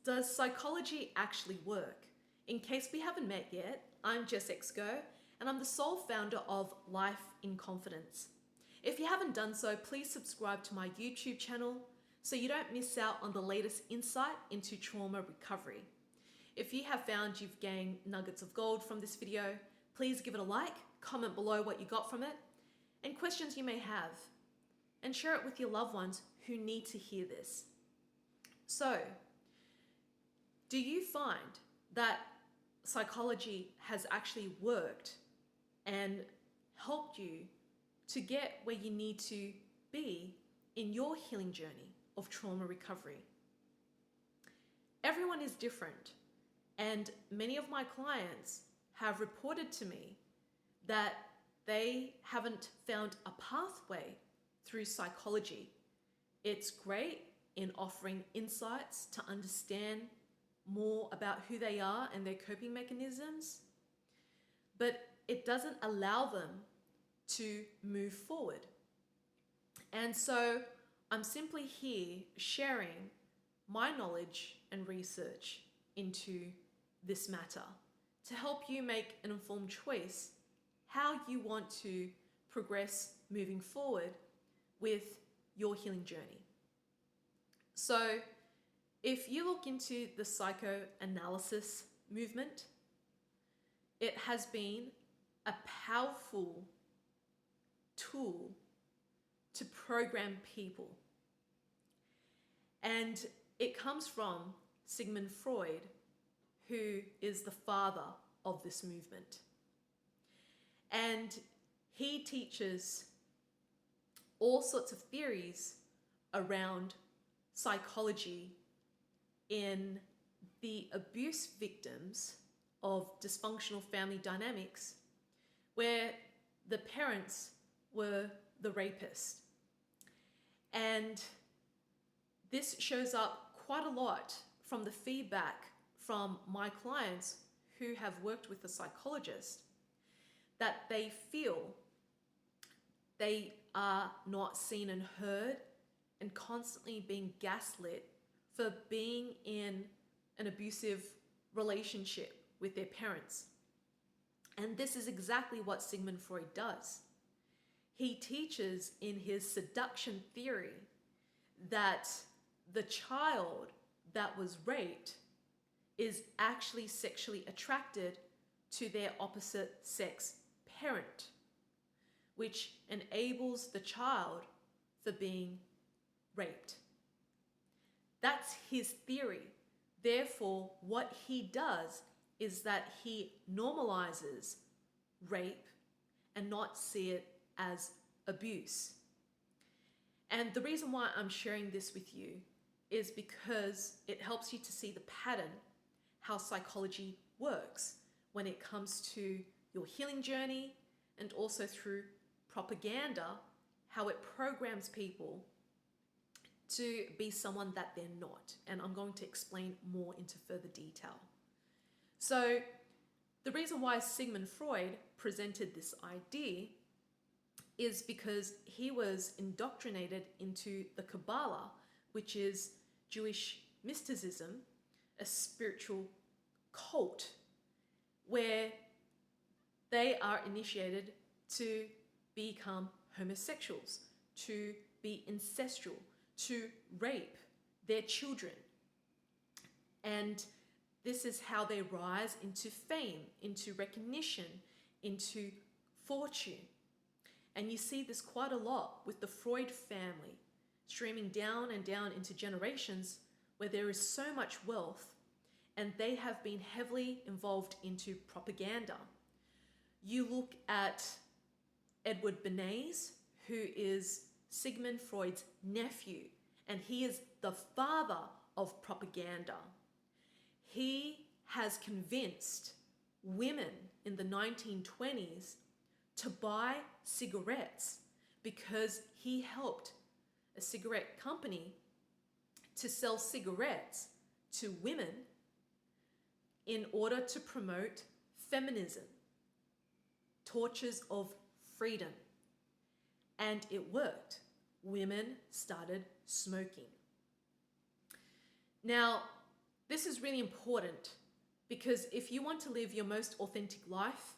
Does psychology actually work? In case we haven't met yet, I'm Jess X Goh, and I'm the sole founder of Life in Confidence. If you haven't done so, please subscribe to my YouTube channel so you don't miss out on the latest insight into trauma recovery. If you have found you've gained nuggets of gold from this video, please give it a like, comment below what you got from it, and questions you may have, and share it with your loved ones who need to hear this. So, do you find that psychology has actually worked and helped you to get where you need to be in your healing journey of trauma recovery? Everyone is different, and many of my clients have reported to me that they haven't found a pathway through psychology. It's great in offering insights to understand more about who they are and their coping mechanisms, but it doesn't allow them to move forward. And so I'm simply here sharing my knowledge and research into this matter to help you make an informed choice how you want to progress moving forward with your healing journey. So if you look into the psychoanalysis movement, it has been a powerful tool to program people. And it comes from Sigmund Freud, who is the father of this movement. And he teaches all sorts of theories around psychology in the abuse victims of dysfunctional family dynamics, where the parents were the rapist. And this shows up quite a lot from the feedback from my clients who have worked with a psychologist, that they feel they are not seen and heard and constantly being gaslit for being in an abusive relationship with their parents. And this is exactly what Sigmund Freud does. He teaches in his seduction theory that the child that was raped is actually sexually attracted to their opposite sex parent, which enables the child for being raped. That's his theory. Therefore, what he does is that he normalizes rape and not see it as abuse. And the reason why I'm sharing this with you is because it helps you to see the pattern, how psychology works when it comes to your healing journey, and also through propaganda, how it programs people to be someone that they're not. And I'm going to explain more into further detail. So the reason why Sigmund Freud presented this idea is because he was indoctrinated into the Kabbalah, which is Jewish mysticism, a spiritual cult where they are initiated to become homosexuals, to be ancestral, to rape their children. And this is how they rise into fame, into recognition, into fortune. And you see this quite a lot with the Freud family, streaming down and down into generations where there is so much wealth, and they have been heavily involved into propaganda. You look at Edward Bernays, who is Sigmund Freud's nephew, and he is the father of propaganda. He has convinced women in the 1920s to buy cigarettes because he helped a cigarette company to sell cigarettes to women in order to promote feminism, torches of freedom. And it worked. Women started smoking. Now, This is really important because if you want to live your most authentic life,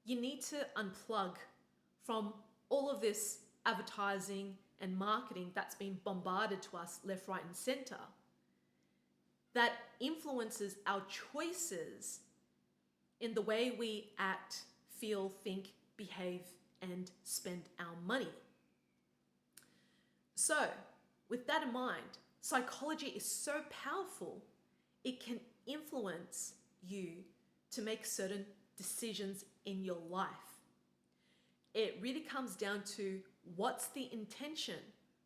you need to unplug from all of this advertising and marketing that's been bombarded to us left, right, and center that influences our choices in the way we act, feel, think, behave, and spend our money. So, with that in mind, psychology is so powerful, it can influence you to make certain decisions in your life. It really comes down to what's the intention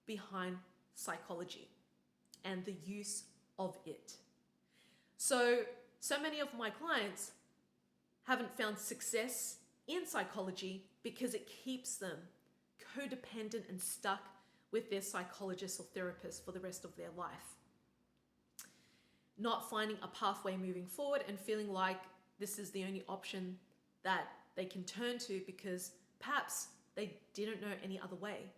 behind psychology and the use of it. So many of my clients haven't found success in psychology because it keeps them codependent and stuck with their psychologist or therapist for the rest of their life. Not finding a pathway moving forward and feeling like this is the only option that they can turn to because perhaps they didn't know any other way.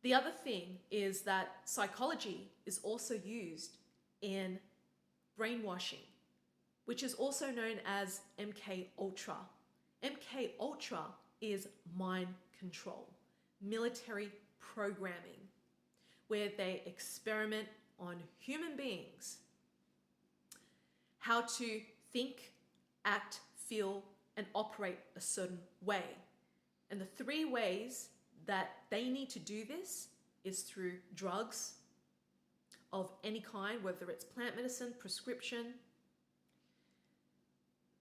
The other thing is that psychology is also used in brainwashing, which is also known as MK Ultra. MK Ultra is mind control, military programming, where they experiment on human beings how to think, act, feel, and operate a certain way. And the 3 ways that they need to do this is through drugs of any kind, whether it's plant medicine, prescription,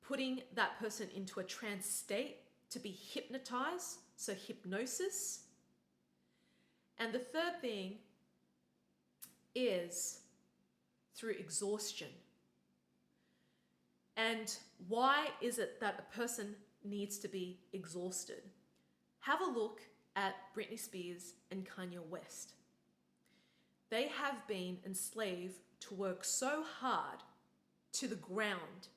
putting that person into a trance state to be hypnotized, so hypnosis. And the third thing is through exhaustion. And why is it that a person needs to be exhausted? Have a look at Britney Spears and Kanye West. They have been enslaved to work so hard to the ground.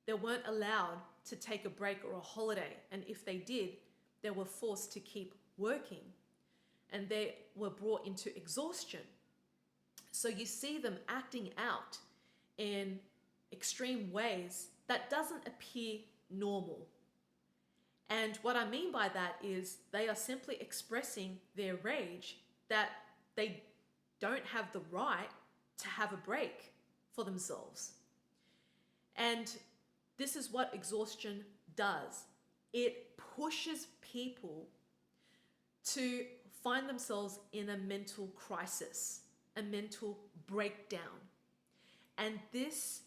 They weren't allowed to take a break or a holiday. And if they did, they were forced to keep working. And they were brought into exhaustion. So you see them acting out in extreme ways that doesn't appear normal. And what I mean by that is they are simply expressing their rage that they don't have the right to have a break for themselves. And this is what exhaustion does. It pushes people to find themselves in a mental crisis, a mental breakdown. And this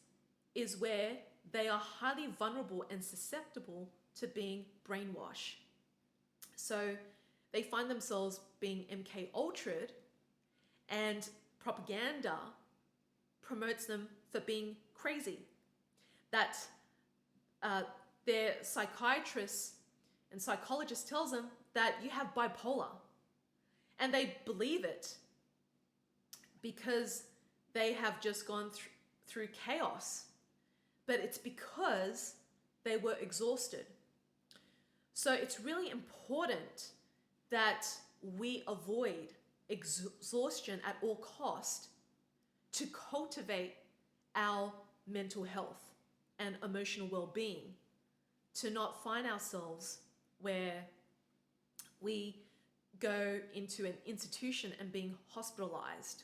is where they are highly vulnerable and susceptible to being brainwashed. So they find themselves being MK Ultra'd, and propaganda promotes them for being crazy. That their psychiatrist and psychologist tells them that you have bipolar. And they believe it because they have just gone through chaos. But it's because they were exhausted. So it's really important that we avoid exhaustion at all cost to cultivate our mental health and emotional well-being, to not find ourselves where we go into an institution and being hospitalized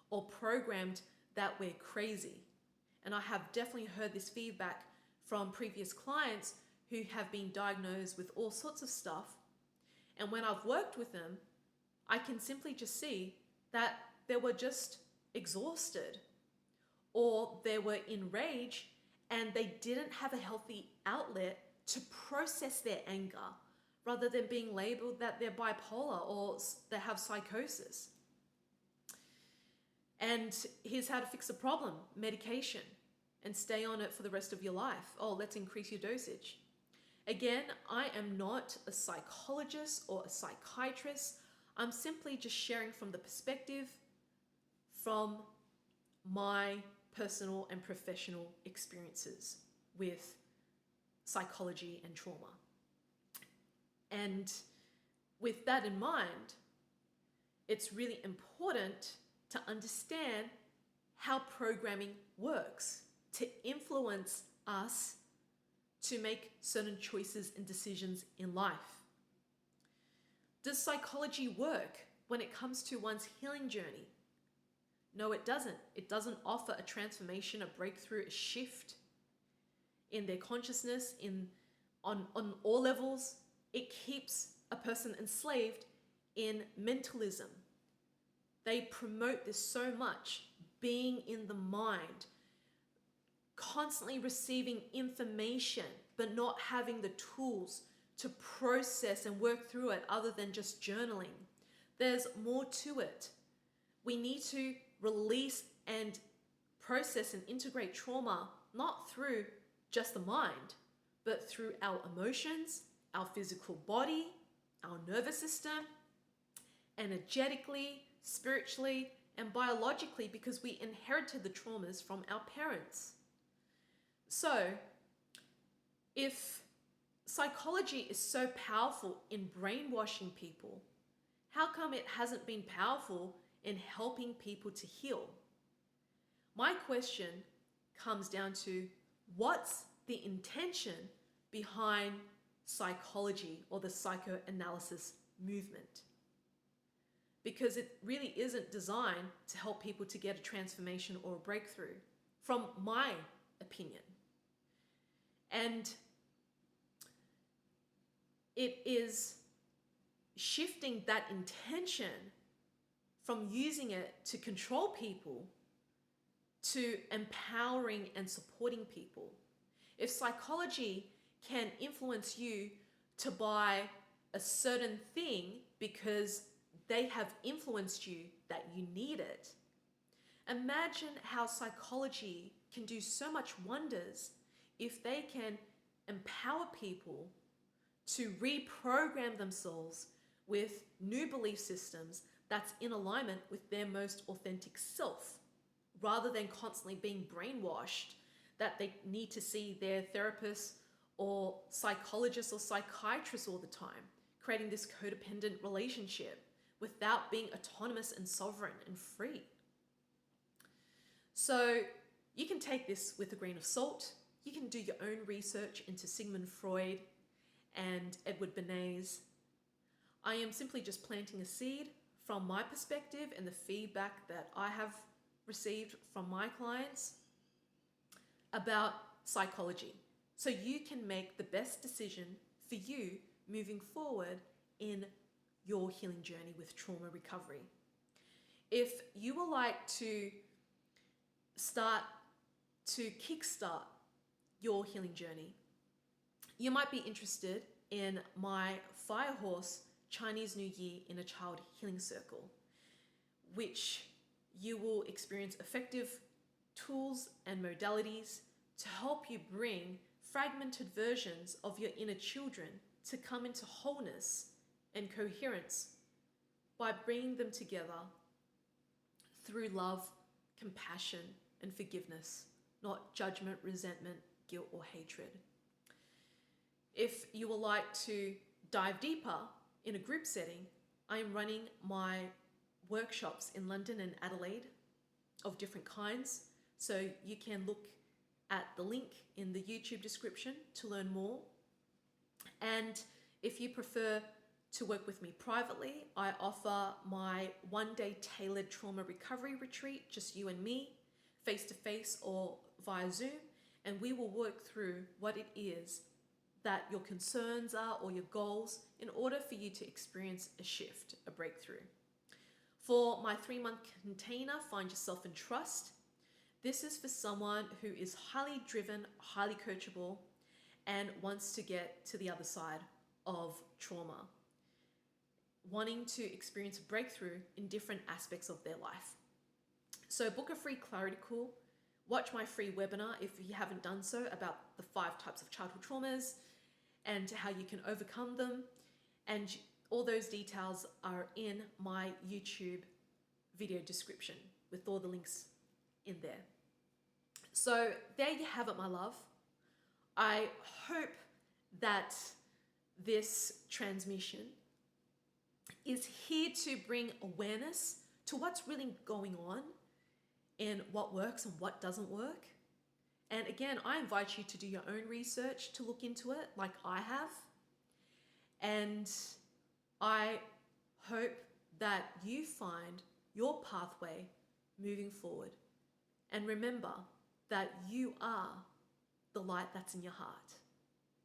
or programmed that we're crazy. And I have definitely heard this feedback from previous clients who have been diagnosed with all sorts of stuff. And when I've worked with them, I can simply just see that they were just exhausted, or they were enraged and they didn't have a healthy outlet to process their anger, rather than being labeled that they're bipolar or they have psychosis. And here's how to fix the problem: medication, and stay on it for the rest of your life. Oh, let's increase your dosage. Again, I am not a psychologist or a psychiatrist. I'm simply just sharing from the perspective from my personal and professional experiences with psychology and trauma. And with that in mind, it's really important to understand how programming works to influence us to make certain choices and decisions in life. Does psychology work when it comes to one's healing journey? No, it doesn't. It doesn't offer a transformation, a breakthrough, a shift in their consciousness, on all levels. It keeps a person enslaved in mentalism. They promote this so much, being in the mind, constantly receiving information, but not having the tools to process and work through it other than just journaling. There's more to it. We need to release and process and integrate trauma, not through just the mind, but through our emotions, our physical body, our nervous system, energetically, spiritually, and biologically, because we inherited the traumas from our parents. So, if psychology is so powerful in brainwashing people, how come it hasn't been powerful in helping people to heal? My question comes down to, what's the intention behind psychology or the psychoanalysis movement? Because it really isn't designed to help people to get a transformation or a breakthrough, from my opinion. And it is shifting that intention from using it to control people to empowering and supporting people. If psychology can influence you to buy a certain thing because they have influenced you that you need it, imagine how psychology can do so much wonders if they can empower people to reprogram themselves with new belief systems that's in alignment with their most authentic self, rather than constantly being brainwashed that they need to see their therapist or psychologist or psychiatrist all the time, creating this codependent relationship without being autonomous and sovereign and free. So you can take this with a grain of salt. You can do your own research into Sigmund Freud and Edward Bernays. I am simply just planting a seed from my perspective and the feedback that I have received from my clients about psychology, so you can make the best decision for you moving forward in your healing journey with trauma recovery. If you would like to kickstart your healing journey, you might be interested in my Firehorse Chinese New Year in a Child Healing Circle, which you will experience effective tools and modalities to help you bring fragmented versions of your inner children to come into wholeness and coherence by bringing them together through love, compassion, and forgiveness, not judgment, resentment, guilt, or hatred. If you would like to dive deeper in a group setting, I am running my workshops in London and Adelaide of different kinds. So you can look at the link in the YouTube description to learn more. And if you prefer to work with me privately, I offer my one-day tailored trauma recovery retreat, just you and me, face-to-face or via Zoom, and we will work through what it is that your concerns are or your goals in order for you to experience a shift, a breakthrough. For my 3-month container, Find Yourself and Trust, this is for someone who is highly driven, highly coachable, and wants to get to the other side of trauma, wanting to experience a breakthrough in different aspects of their life. So book a free clarity call, watch my free webinar if you haven't done so about the 5 types of childhood traumas and how you can overcome them. And all those details are in my YouTube video description with all the links in there. So there you have it, my love. I hope that this transmission is here to bring awareness to what's really going on in what works and what doesn't work. And again, I invite you to do your own research to look into it, like I have. And I hope that you find your pathway moving forward. And remember that you are the light that's in your heart.